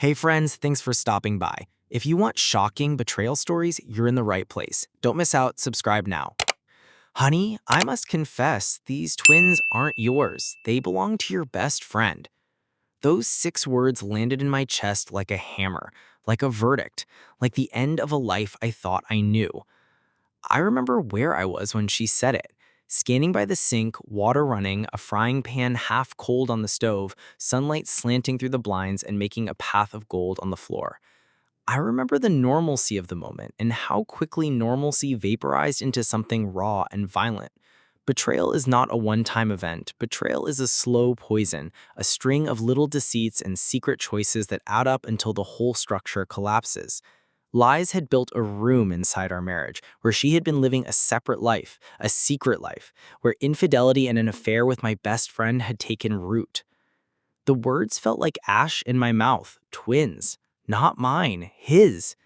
Hey friends, thanks for stopping by. If you want shocking betrayal stories, you're in the right place. Don't miss out, subscribe now. Honey, I must confess, these twins aren't yours. They belong to your best friend. Those 6 words landed in my chest like a hammer, like a verdict, like the end of a life I thought I knew. I remember where I was when she said it. Standing by the sink, water running, a frying pan half cold on the stove, sunlight slanting through the blinds and making a path of gold on the floor. I remember the normalcy of the moment and how quickly normalcy vaporized into something raw and violent. Betrayal is not a one-time event. Betrayal is a slow poison, a string of little deceits and secret choices that add up until the whole structure collapses. Lies had built a room inside our marriage where she had been living a separate life, a secret life, where infidelity and an affair with my best friend had taken root. The words felt like ash in my mouth, twins, not mine, his.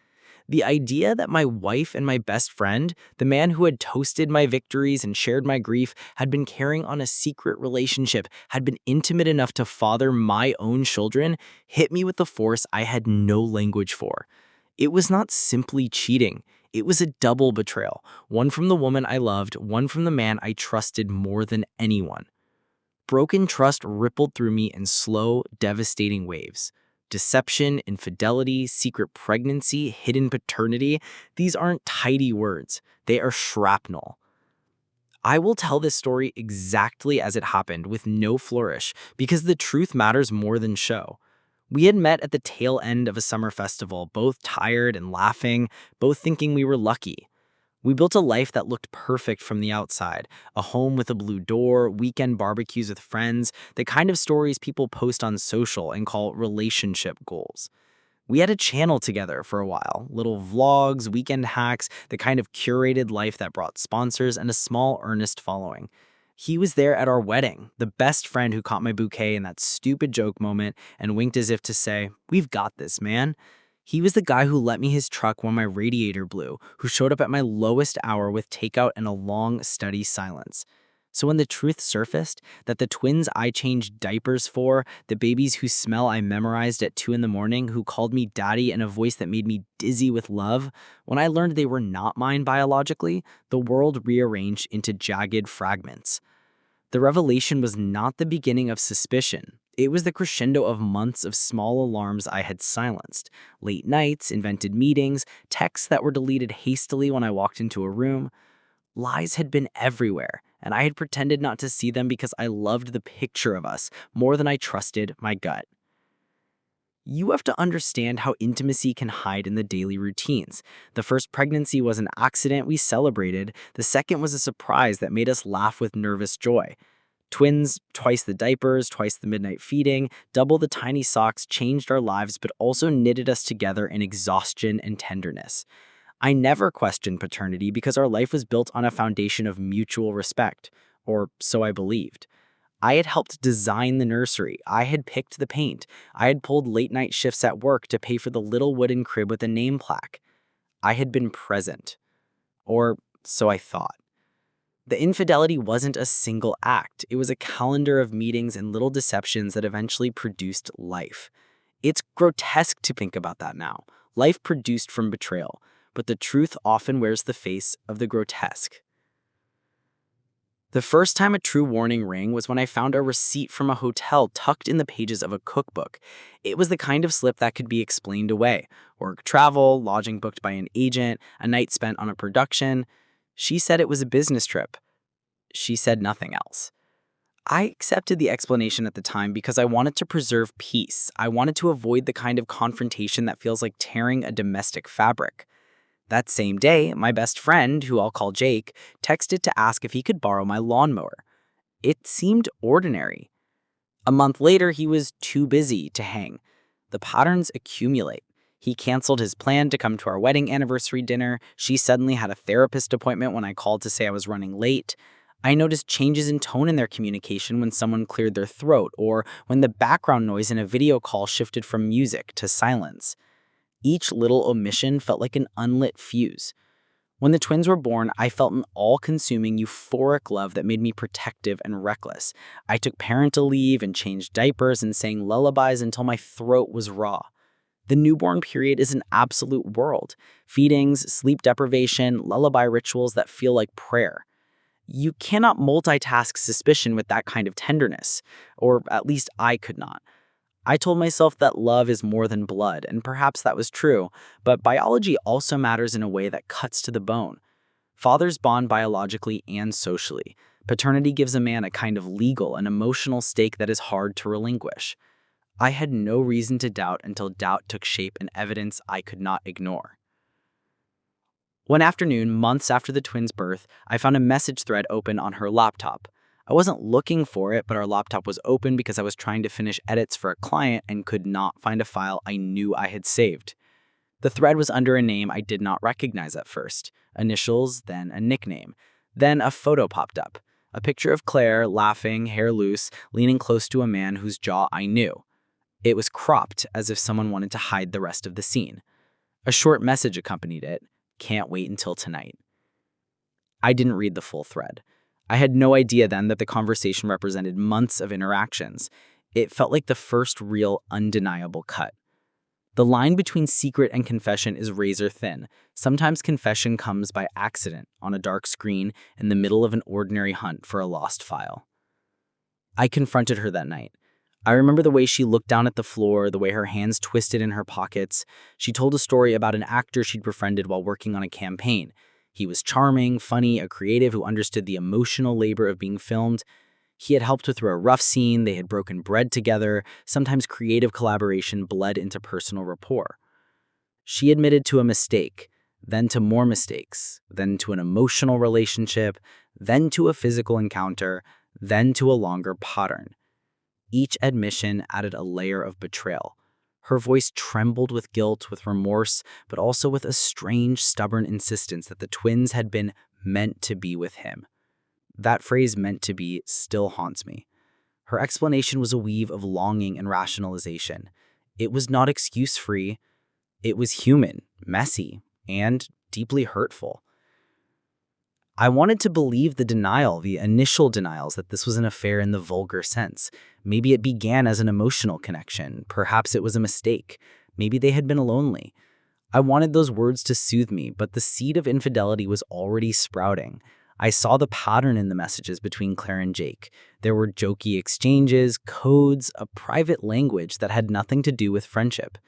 The idea that my wife and my best friend, the man who had toasted my victories and shared my grief, had been carrying on a secret relationship, had been intimate enough to father my own children, hit me with a force I had no language for. It was not simply cheating. It was a double betrayal, one from the woman I loved, one from the man I trusted more than anyone. Broken trust rippled through me in slow, devastating waves. Deception, infidelity, secret pregnancy, hidden paternity, these aren't tidy words. They are shrapnel. I will tell this story exactly as it happened with no flourish because the truth matters more than show. We had met at the tail end of a summer festival, both tired and laughing, both thinking we were lucky. We built a life that looked perfect from the outside, a home with a blue door, weekend barbecues with friends, the kind of stories people post on social and call relationship goals. We had a channel together for a while, little vlogs, weekend hacks, the kind of curated life that brought sponsors and a small earnest following. He was there at our wedding, the best friend who caught my bouquet in that stupid joke moment and winked as if to say, "We've got this, man." He was the guy who lent me his truck when my radiator blew, who showed up at my lowest hour with takeout and a long, steady silence. So when the truth surfaced, that the twins I changed diapers for, the babies whose smell I memorized at 2 in the morning, who called me daddy in a voice that made me dizzy with love, when I learned they were not mine biologically, the world rearranged into jagged fragments. The revelation was not the beginning of suspicion. It was the crescendo of months of small alarms I had silenced. Late nights, invented meetings, texts that were deleted hastily when I walked into a room. Lies had been everywhere, and I had pretended not to see them because I loved the picture of us more than I trusted my gut. You have to understand how intimacy can hide in the daily routines. The first pregnancy was an accident we celebrated. The second was a surprise that made us laugh with nervous joy. Twins, twice the diapers, twice the midnight feeding, double the tiny socks changed our lives but also knitted us together in exhaustion and tenderness. I never questioned paternity because our life was built on a foundation of mutual respect, or so I believed. I had helped design the nursery. I had picked the paint. I had pulled late-night shifts at work to pay for the little wooden crib with a name plaque. I had been present. Or so I thought. The infidelity wasn't a single act. It was a calendar of meetings and little deceptions that eventually produced life. It's grotesque to think about that now. Life produced from betrayal. But the truth often wears the face of the grotesque. The first time a true warning rang was when I found a receipt from a hotel tucked in the pages of a cookbook. It was the kind of slip that could be explained away. Work travel, lodging booked by an agent, a night spent on a production. She said it was a business trip. She said nothing else. I accepted the explanation at the time because I wanted to preserve peace. I wanted to avoid the kind of confrontation that feels like tearing a domestic fabric. That same day, my best friend, who I'll call Jake, texted to ask if he could borrow my lawnmower. It seemed ordinary. A month later, he was too busy to hang. The patterns accumulate. He canceled his plan to come to our wedding anniversary dinner. She suddenly had a therapist appointment when I called to say I was running late. I noticed changes in tone in their communication when someone cleared their throat or when the background noise in a video call shifted from music to silence. Each little omission felt like an unlit fuse. When the twins were born, I felt an all-consuming euphoric love that made me protective and reckless. I took parental leave and changed diapers and sang lullabies until my throat was raw. The newborn period is an absolute world. Feedings, sleep deprivation, lullaby rituals that feel like prayer. You cannot multitask suspicion with that kind of tenderness, or at least I could not. I told myself that love is more than blood, and perhaps that was true, but biology also matters in a way that cuts to the bone. Fathers bond biologically and socially. Paternity gives a man a kind of legal and emotional stake that is hard to relinquish. I had no reason to doubt until doubt took shape in evidence I could not ignore. One afternoon, months after the twins' birth, I found a message thread open on her laptop. I wasn't looking for it, but our laptop was open because I was trying to finish edits for a client and could not find a file I knew I had saved. The thread was under a name I did not recognize at first. Initials, then a nickname. Then a photo popped up. A picture of Claire, laughing, hair loose, leaning close to a man whose jaw I knew. It was cropped, as if someone wanted to hide the rest of the scene. A short message accompanied it. Can't wait until tonight. I didn't read the full thread. I had no idea then that the conversation represented months of interactions. It felt like the first real, undeniable cut. The line between secret and confession is razor thin. Sometimes confession comes by accident on a dark screen in the middle of an ordinary hunt for a lost file. I confronted her that night. I remember the way she looked down at the floor, the way her hands twisted in her pockets. She told a story about an actor she'd befriended while working on a campaign. He was charming, funny, a creative who understood the emotional labor of being filmed. He had helped her through a rough scene, they had broken bread together, sometimes creative collaboration bled into personal rapport. She admitted to a mistake, then to more mistakes, then to an emotional relationship, then to a physical encounter, then to a longer pattern. Each admission added a layer of betrayal. Her voice trembled with guilt, with remorse, but also with a strange, stubborn insistence that the twins had been meant to be with him. That phrase, meant to be, still haunts me. Her explanation was a weave of longing and rationalization. It was not excuse-free. It was human, messy, and deeply hurtful. I wanted to believe the denial, the initial denials, that this was an affair in the vulgar sense. Maybe it began as an emotional connection. Perhaps it was a mistake. Maybe they had been lonely. I wanted those words to soothe me, but the seed of infidelity was already sprouting. I saw the pattern in the messages between Claire and Jake. There were jokey exchanges, codes, a private language that had nothing to do with friendship.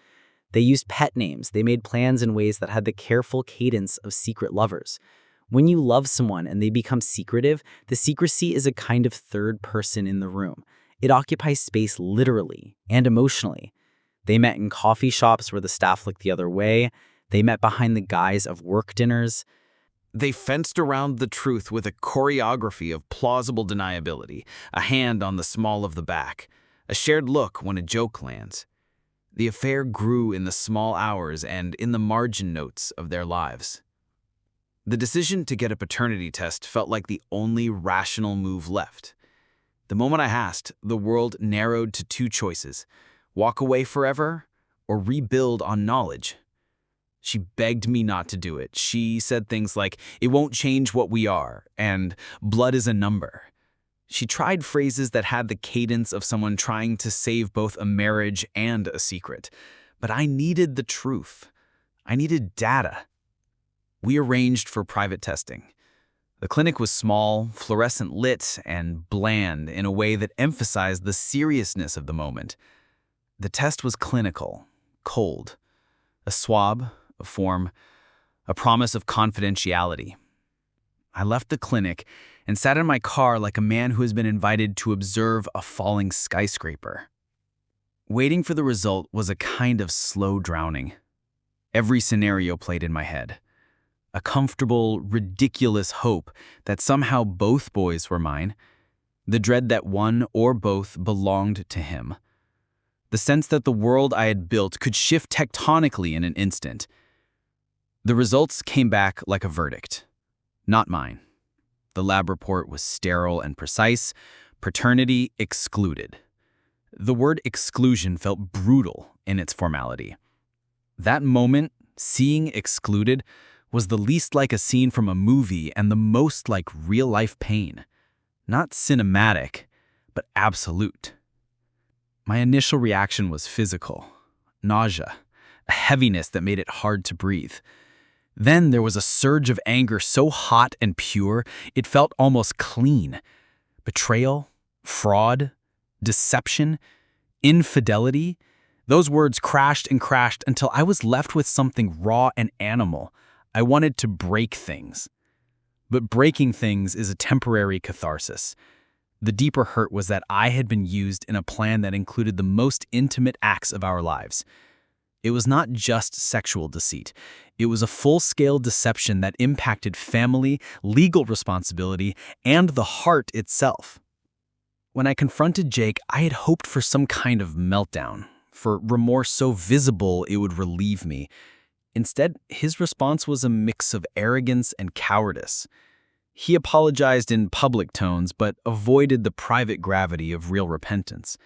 They used pet names. They made plans in ways that had the careful cadence of secret lovers. When you love someone and they become secretive, the secrecy is a kind of third person in the room. It occupies space literally and emotionally. They met in coffee shops where the staff looked the other way. They met behind the guise of work dinners. They fenced around the truth with a choreography of plausible deniability, a hand on the small of the back, a shared look when a joke lands. The affair grew in the small hours and in the margin notes of their lives. The decision to get a paternity test felt like the only rational move left. The moment I asked, the world narrowed to two choices: walk away forever or rebuild on knowledge. She begged me not to do it. She said things like, "It won't change what we are," and "blood is a number." She tried phrases that had the cadence of someone trying to save both a marriage and a secret. But I needed the truth. I needed data. We arranged for private testing. The clinic was small, fluorescent lit, and bland in a way that emphasized the seriousness of the moment. The test was clinical, cold. A swab, a form, a promise of confidentiality. I left the clinic and sat in my car like a man who has been invited to observe a falling skyscraper. Waiting for the result was a kind of slow drowning. Every scenario played in my head. A comfortable, ridiculous hope that somehow both boys were mine. The dread that one or both belonged to him. The sense that the world I had built could shift tectonically in an instant. The results came back like a verdict. Not mine. The lab report was sterile and precise. Paternity excluded. The word exclusion felt brutal in its formality. That moment, seeing excluded, was the least like a scene from a movie and the most like real-life pain. Not cinematic, but absolute. My initial reaction was physical. Nausea. a heaviness that made it hard to breathe. Then there was a surge of anger so hot and pure, it felt almost clean. Betrayal, fraud, deception, infidelity. Those words crashed and crashed until I was left with something raw and animal. I wanted to break things. But breaking things is a temporary catharsis. The deeper hurt was that I had been used in a plan that included the most intimate acts of our lives. It was not just sexual deceit. It was a full-scale deception that impacted family, legal responsibility, and the heart itself. When I confronted Jake, I had hoped for some kind of meltdown, for remorse so visible it would relieve me. Instead, his response was a mix of arrogance and cowardice. He apologized in public tones, but avoided the private gravity of real repentance.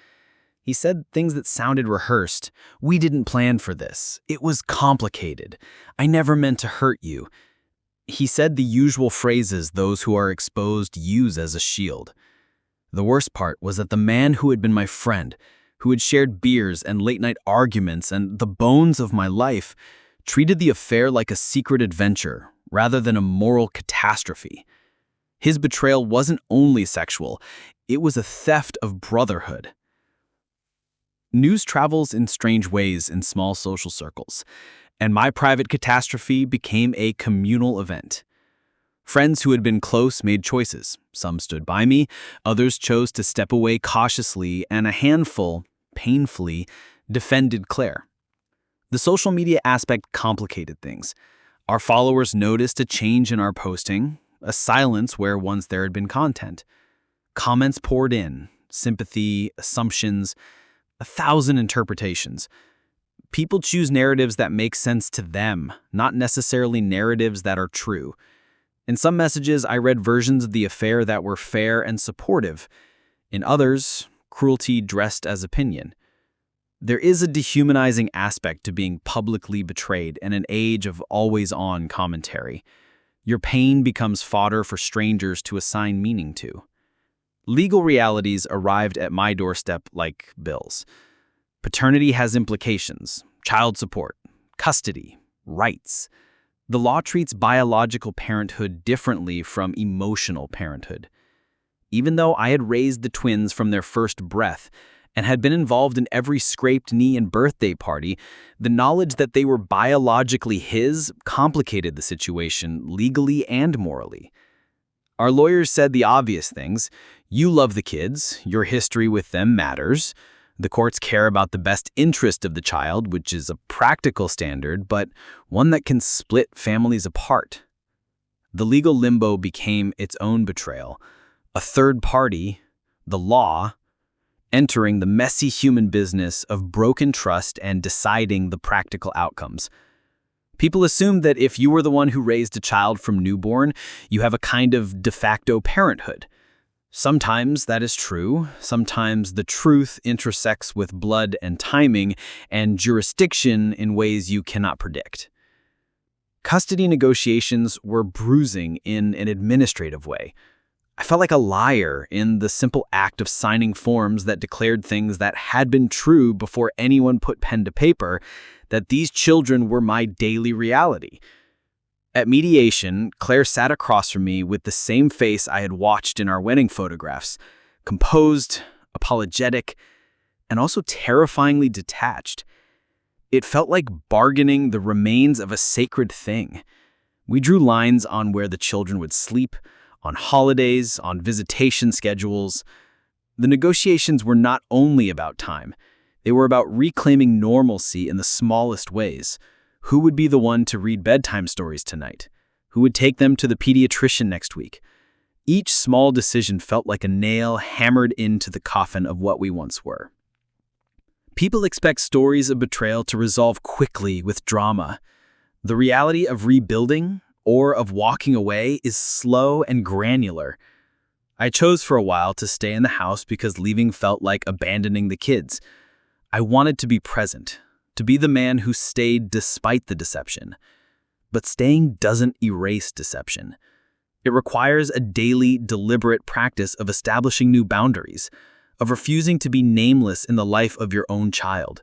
He said things that sounded rehearsed. "We didn't plan for this. It was complicated. I never meant to hurt you." He said the usual phrases those who are exposed use as a shield. The worst part was that the man who had been my friend, who had shared beers and late-night arguments and the bones of my life, treated the affair like a secret adventure rather than a moral catastrophe. His betrayal wasn't only sexual, it was a theft of brotherhood. News travels in strange ways in small social circles, and my private catastrophe became a communal event. Friends who had been close made choices. Some stood by me, others chose to step away cautiously, and a handful, painfully, defended Claire. The social media aspect complicated things. Our followers noticed a change in our posting, a silence where once there had been content. Comments poured in, sympathy, assumptions, 1,000 interpretations. People choose narratives that make sense to them, not necessarily narratives that are true. In some messages, I read versions of the affair that were fair and supportive. In others, cruelty dressed as opinion. There is a dehumanizing aspect to being publicly betrayed in an age of always-on commentary. Your pain becomes fodder for strangers to assign meaning to. Legal realities arrived at my doorstep like bills. Paternity has implications, child support, custody, rights. The law treats biological parenthood differently from emotional parenthood. Even though I had raised the twins from their first breath and had been involved in every scraped knee and birthday party, the knowledge that they were biologically his complicated the situation legally and morally. Our lawyers said the obvious things. You love the kids, your history with them matters. The courts care about the best interest of the child, which is a practical standard, but one that can split families apart. The legal limbo became its own betrayal. A third party, the law, entering the messy human business of broken trust and deciding the practical outcomes. People assumed that if you were the one who raised a child from newborn, you have a kind of de facto parenthood. Sometimes that is true. Sometimes the truth intersects with blood and timing and jurisdiction in ways you cannot predict. Custody negotiations were bruising in an administrative way. I felt like a liar in the simple act of signing forms that declared things that had been true before anyone put pen to paper, that these children were my daily reality. At mediation, Claire sat across from me with the same face I had watched in our wedding photographs, composed, apologetic, and also terrifyingly detached. It felt like bargaining the remains of a sacred thing. We drew lines on where the children would sleep, on holidays, on visitation schedules. The negotiations were not only about time. They were about reclaiming normalcy in the smallest ways. Who would be the one to read bedtime stories tonight? Who would take them to the pediatrician next week? Each small decision felt like a nail hammered into the coffin of what we once were. People expect stories of betrayal to resolve quickly with drama. The reality of rebuilding or of walking away is slow and granular. I chose for a while to stay in the house because leaving felt like abandoning the kids. I wanted to be present, to be the man who stayed despite the deception. But staying doesn't erase deception. It requires a daily, deliberate practice of establishing new boundaries, of refusing to be nameless in the life of your own child.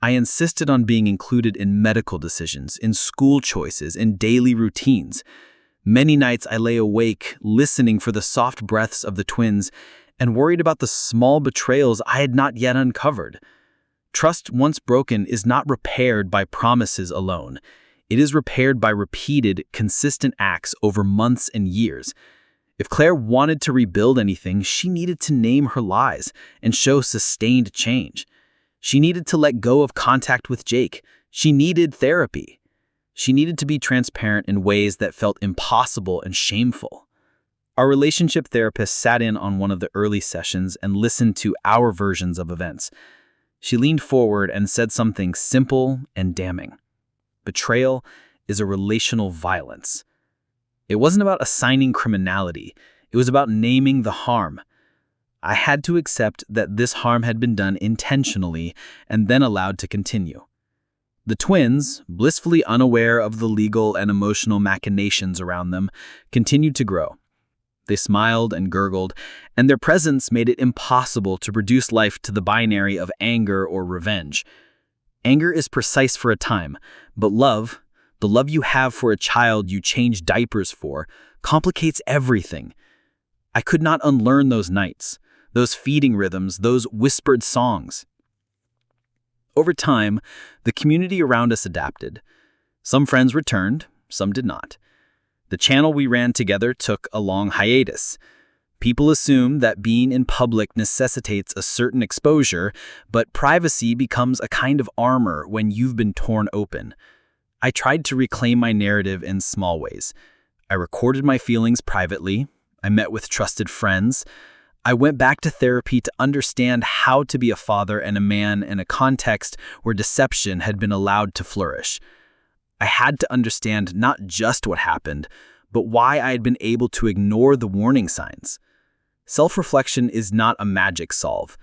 I insisted on being included in medical decisions, in school choices, in daily routines. Many nights I lay awake, listening for the soft breaths of the twins and worried about the small betrayals I had not yet uncovered. Trust once broken is not repaired by promises alone. It is repaired by repeated, consistent acts over months and years. If Claire wanted to rebuild anything, she needed to name her lies and show sustained change. She needed to let go of contact with Jake. She needed therapy. She needed to be transparent in ways that felt impossible and shameful. Our relationship therapist sat in on one of the early sessions and listened to our versions of events. She leaned forward and said something simple and damning. Betrayal is a relational violence. It wasn't about assigning criminality. It was about naming the harm. I had to accept that this harm had been done intentionally and then allowed to continue. The twins, blissfully unaware of the legal and emotional machinations around them, continued to grow. They smiled and gurgled, and their presence made it impossible to reduce life to the binary of anger or revenge. Anger is precise for a time, but love, the love you have for a child you change diapers for, complicates everything. I could not unlearn those nights, those feeding rhythms, those whispered songs. Over time, the community around us adapted. Some friends returned, some did not. The channel we ran together took a long hiatus. People assume that being in public necessitates a certain exposure, but privacy becomes a kind of armor when you've been torn open. I tried to reclaim my narrative in small ways. I recorded my feelings privately. I met with trusted friends. I went back to therapy to understand how to be a father and a man in a context where deception had been allowed to flourish. I had to understand not just what happened, but why I had been able to ignore the warning signs. Self-reflection is not a magic solve.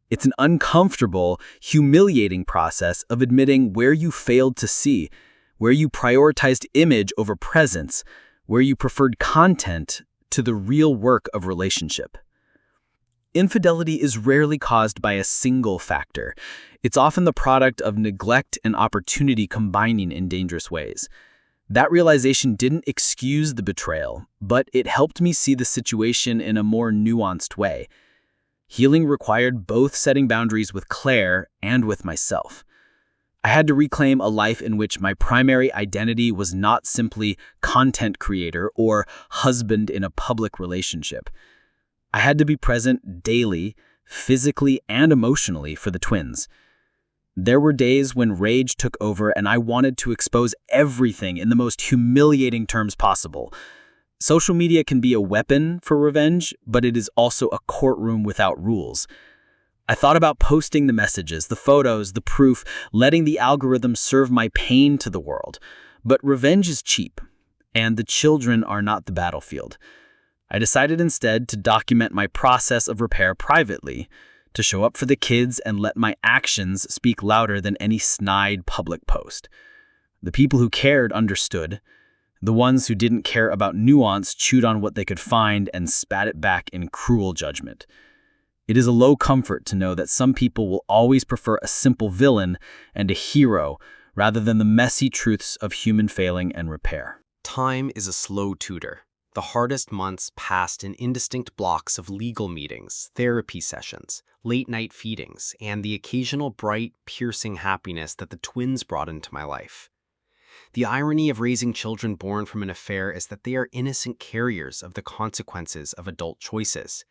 It's an uncomfortable, humiliating process of admitting where you failed to see, where you prioritized image over presence, where you preferred content to the real work of relationship. Infidelity is rarely caused by a single factor. It's often the product of neglect and opportunity combining in dangerous ways. That realization didn't excuse the betrayal, but it helped me see the situation in a more nuanced way. Healing required both setting boundaries with Claire and with myself. I had to reclaim a life in which my primary identity was not simply content creator or husband in a public relationship. I had to be present daily, physically and emotionally for the twins. There were days when rage took over and I wanted to expose everything in the most humiliating terms possible. Social media can be a weapon for revenge, but it is also a courtroom without rules. I thought about posting the messages, the photos, the proof, letting the algorithm serve my pain to the world. But revenge is cheap, and the children are not the battlefield. I decided instead to document my process of repair privately, to show up for the kids and let my actions speak louder than any snide public post. The people who cared understood. The ones who didn't care about nuance chewed on what they could find and spat it back in cruel judgment. It is a low comfort to know that some people will always prefer a simple villain and a hero rather than the messy truths of human failing and repair. Time is a slow tutor. The hardest months passed in indistinct blocks of legal meetings, therapy sessions, late-night feedings, and the occasional bright, piercing happiness that the twins brought into my life. The irony of raising children born from an affair is that they are innocent carriers of the consequences of adult choices.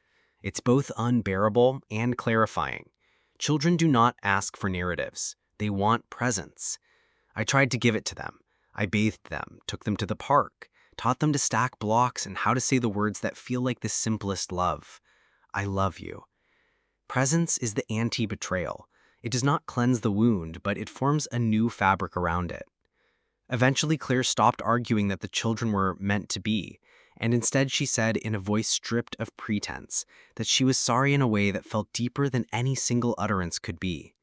It's both unbearable and clarifying. Children do not ask for narratives. They want presence. I tried to give it to them. I bathed them, took them to the park, taught them to stack blocks and how to say the words that feel like the simplest love. I love you. Presence is the anti-betrayal. It does not cleanse the wound, but it forms a new fabric around it. Eventually, Claire stopped arguing that the children were meant to be, and instead she said in a voice stripped of pretense that she was sorry in a way that felt deeper than any single utterance could be.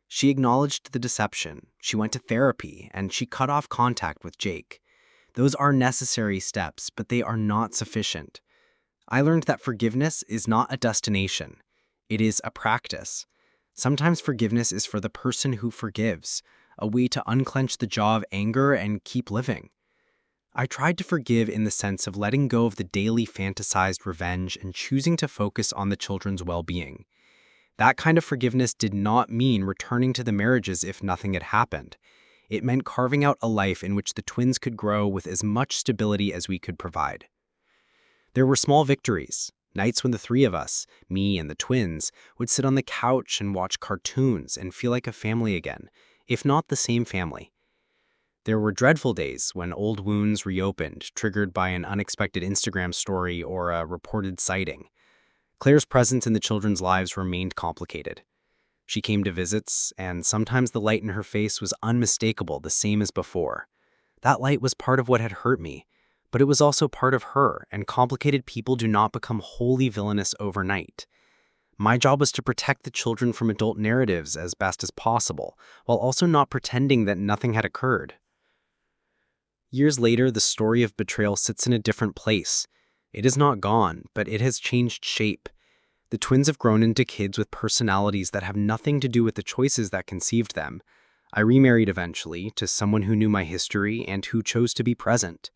She acknowledged the deception, she went to therapy, and she cut off contact with Jake. Those are necessary steps, but they are not sufficient. I learned that forgiveness is not a destination. It is a practice. Sometimes forgiveness is for the person who forgives, a way to unclench the jaw of anger and keep living. I tried to forgive in the sense of letting go of the daily fantasized revenge and choosing to focus on the children's well-being. That kind of forgiveness did not mean returning to the marriages if nothing had happened. It meant carving out a life in which the twins could grow with as much stability as we could provide. There were small victories, nights when the three of us, me and the twins, would sit on the couch and watch cartoons and feel like a family again, if not the same family. There were dreadful days when old wounds reopened, triggered by an unexpected Instagram story or a reported sighting. Claire's presence in the children's lives remained complicated. She came to visits, and sometimes the light in her face was unmistakable, the same as before. That light was part of what had hurt me, but it was also part of her, and complicated people do not become wholly villainous overnight. My job was to protect the children from adult narratives as best as possible, while also not pretending that nothing had occurred. Years later, the story of betrayal sits in a different place. It is not gone, but it has changed shape. The twins have grown into kids with personalities that have nothing to do with the choices that conceived them. I remarried eventually to someone who knew my history and who chose to be present.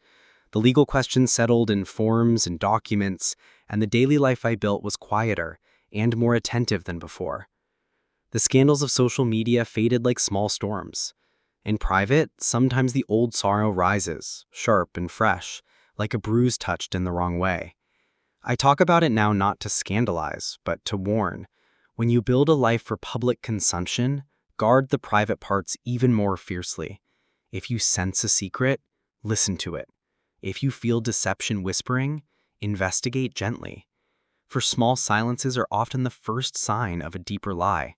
The legal questions settled in forms and documents, and the daily life I built was quieter and more attentive than before. The scandals of social media faded like small storms. In private, sometimes the old sorrow rises, sharp and fresh, like a bruise touched in the wrong way. I talk about it now not to scandalize, but to warn. When you build a life for public consumption, guard the private parts even more fiercely. If you sense a secret, listen to it. If you feel deception whispering, investigate gently. For small silences are often the first sign of a deeper lie.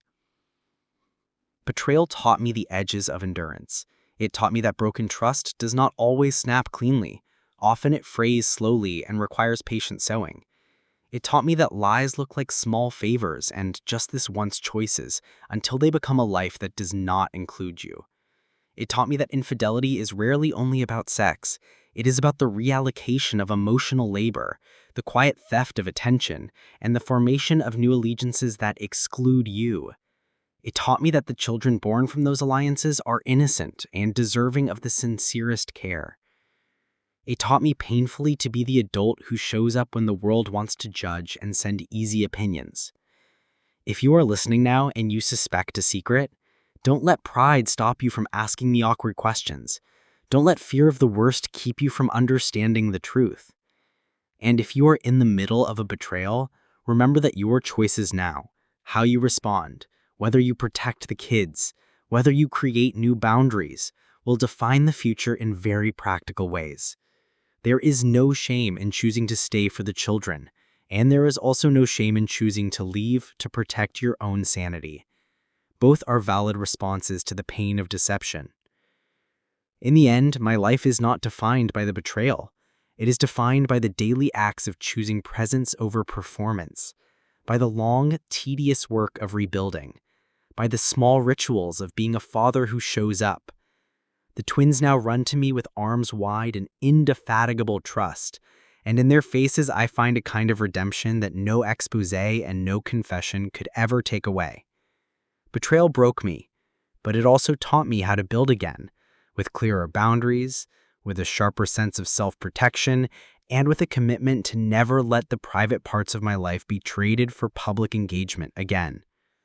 Betrayal taught me the edges of endurance. It taught me that broken trust does not always snap cleanly. Often it frays slowly and requires patient sewing. It taught me that lies look like small favors and just this once choices until they become a life that does not include you. It taught me that infidelity is rarely only about sex. It is about the reallocation of emotional labor, the quiet theft of attention, and the formation of new allegiances that exclude you. It taught me that the children born from those alliances are innocent and deserving of the sincerest care. It taught me painfully to be the adult who shows up when the world wants to judge and send easy opinions. If you are listening now and you suspect a secret, don't let pride stop you from asking the awkward questions. Don't let fear of the worst keep you from understanding the truth. And if you are in the middle of a betrayal, remember that your choices now, how you respond, whether you protect the kids, whether you create new boundaries, will define the future in very practical ways. There is no shame in choosing to stay for the children, and there is also no shame in choosing to leave to protect your own sanity. Both are valid responses to the pain of deception. In the end, my life is not defined by the betrayal. It is defined by the daily acts of choosing presence over performance, by the long, tedious work of rebuilding, by the small rituals of being a father who shows up. The twins now run to me with arms wide and indefatigable trust, and in their faces I find a kind of redemption that no expose and no confession could ever take away. Betrayal broke me, but it also taught me how to build again, with clearer boundaries, with a sharper sense of self-protection, and with a commitment to never let the private parts of my life be traded for public engagement again.